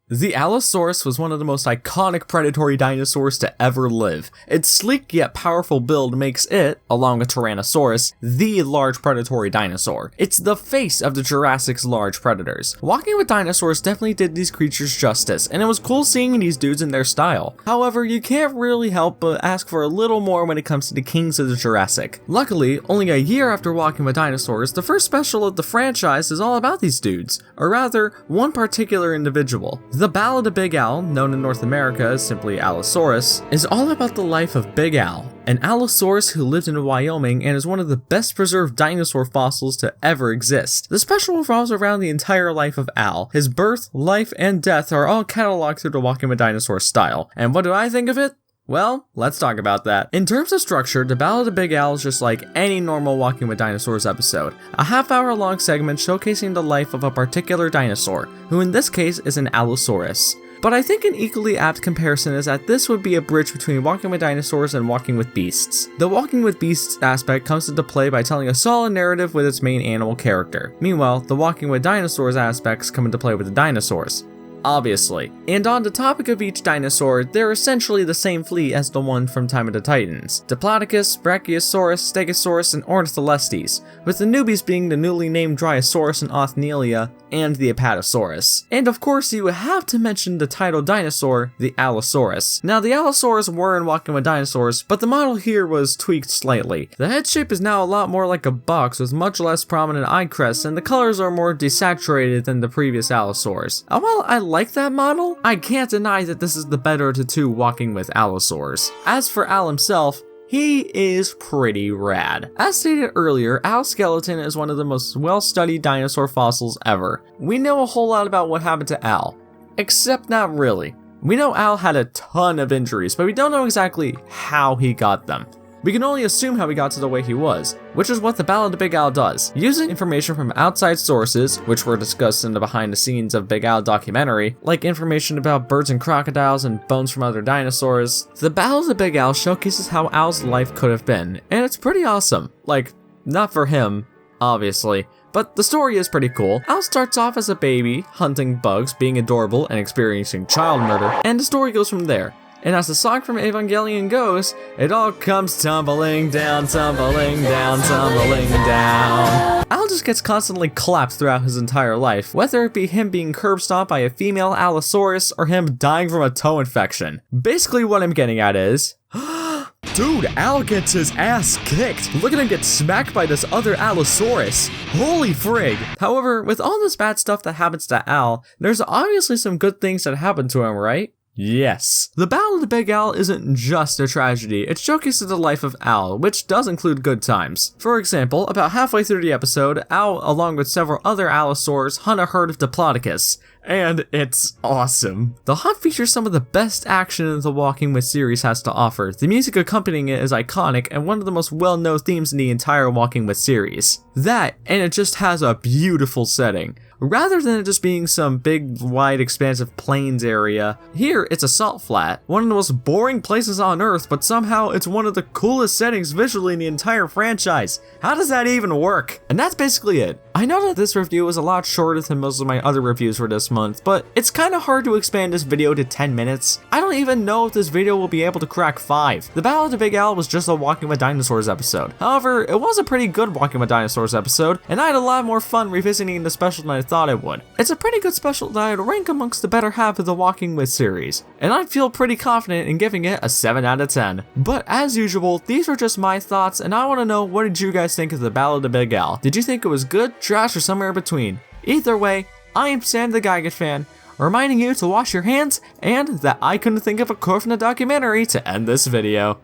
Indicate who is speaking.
Speaker 1: The Allosaurus was one of the most iconic predatory dinosaurs to ever live. Its sleek yet powerful build makes it, along with Tyrannosaurus, the large predatory dinosaur. It's the face of the Jurassic's large predators. Walking with Dinosaurs definitely did these creatures justice, and it was cool seeing these dudes in their style. However, you can't really help but ask for a little more when it comes to the kings of the Jurassic. Luckily, only a year after Walking with Dinosaurs, the first special of the franchise is all about these dudes, or rather, one particular individual. The Ballad of Big Al, known in North America as simply Allosaurus, is all about the life of Big Al, an Allosaurus who lived in Wyoming and is one of the best preserved dinosaur fossils to ever exist. The special revolves around the entire life of Al. His birth, life, and death are all cataloged through the Walking with Dinosaurs style. And what do I think of it? Well, let's talk about that. In terms of structure, the Ballad of Big Al is just like any normal Walking with Dinosaurs episode. A half-hour-long segment showcasing the life of a particular dinosaur, who in this case is an Allosaurus. But I think an equally apt comparison is that this would be a bridge between Walking with Dinosaurs and Walking with Beasts. The Walking with Beasts aspect comes into play by telling a solid narrative with its main animal character. Meanwhile, the Walking with Dinosaurs aspects come into play with the dinosaurs. Obviously. And on the topic of each dinosaur, they're essentially the same fleet as the one from Time of the Titans: Diplodocus, Brachiosaurus, Stegosaurus, and Ornitholestes, with the newbies being the newly named Dryosaurus and Othnielia, and the Apatosaurus. And of course, you have to mention the title dinosaur, the Allosaurus. Now, the Allosaurus were in Walking with Dinosaurs, but the model here was tweaked slightly. The head shape is now a lot more like a box with much less prominent eye crests, and the colors are more desaturated than the previous Allosaurs. And while I like that model, I can't deny that this is the better of the two Walking with Allosaurs. As for Al himself, he is pretty rad. As stated earlier, Al's skeleton is one of the most well-studied dinosaur fossils ever. We know a whole lot about what happened to Al, except not really. We know Al had a ton of injuries, but we don't know exactly how he got them. We can only assume how he got to the way he was, which is what the Ballad of Big Al does. Using information from outside sources, which were discussed in the behind the scenes of Big Al documentary, like information about birds and crocodiles and bones from other dinosaurs, the Ballad of Big Al showcases how Al's life could have been, and it's pretty awesome. Like, not for him, obviously, but the story is pretty cool. Al starts off as a baby, hunting bugs, being adorable, and experiencing child murder, and the story goes from there. And as the song from Evangelion goes, it all comes tumbling down, tumbling down, tumbling down. Al just gets constantly clapped throughout his entire life, whether it be him being curb stomped by a female Allosaurus or him dying from a toe infection. Basically what I'm getting at is, dude, Al gets his ass kicked. Look at him get smacked by this other Allosaurus. Holy frig. However, with all this bad stuff that happens to Al, there's obviously some good things that happen to him, right? Yes. The Ballad of Big Al isn't just a tragedy, it showcases the life of Al, which does include good times. For example, about halfway through the episode, Al, along with several other Allosaurs, hunt a herd of Diplodocus. And it's awesome. The hunt features some of the best action the Walking With series has to offer. The music accompanying it is iconic and one of the most well-known themes in the entire Walking With series. That, and it just has a beautiful setting. Rather than it just being some big, wide, expansive plains area, here it's a salt flat, one of the most boring places on Earth, but somehow it's one of the coolest settings visually in the entire franchise. How does that even work? And that's basically it. I know that this review was a lot shorter than most of my other reviews for this month, but it's kind of hard to expand this video to 10 minutes. I don't even know if this video will be able to crack 5. The Ballad of Big Al was just a Walking with Dinosaurs episode. However, it was a pretty good Walking with Dinosaurs episode, and I had a lot more fun revisiting the special than I thought I would. It's a pretty good special that I'd rank amongst the better half of the Walking With series, and I feel pretty confident in giving it a 7 out of 10. But as usual, these are just my thoughts, and I want to know, what did you guys think of the Ballad of Big Al? Did you think it was good, trash, or somewhere in between? Either way, I am Sam the Giganfan, reminding you to wash your hands, and that I couldn't think of a quote from the documentary to end this video.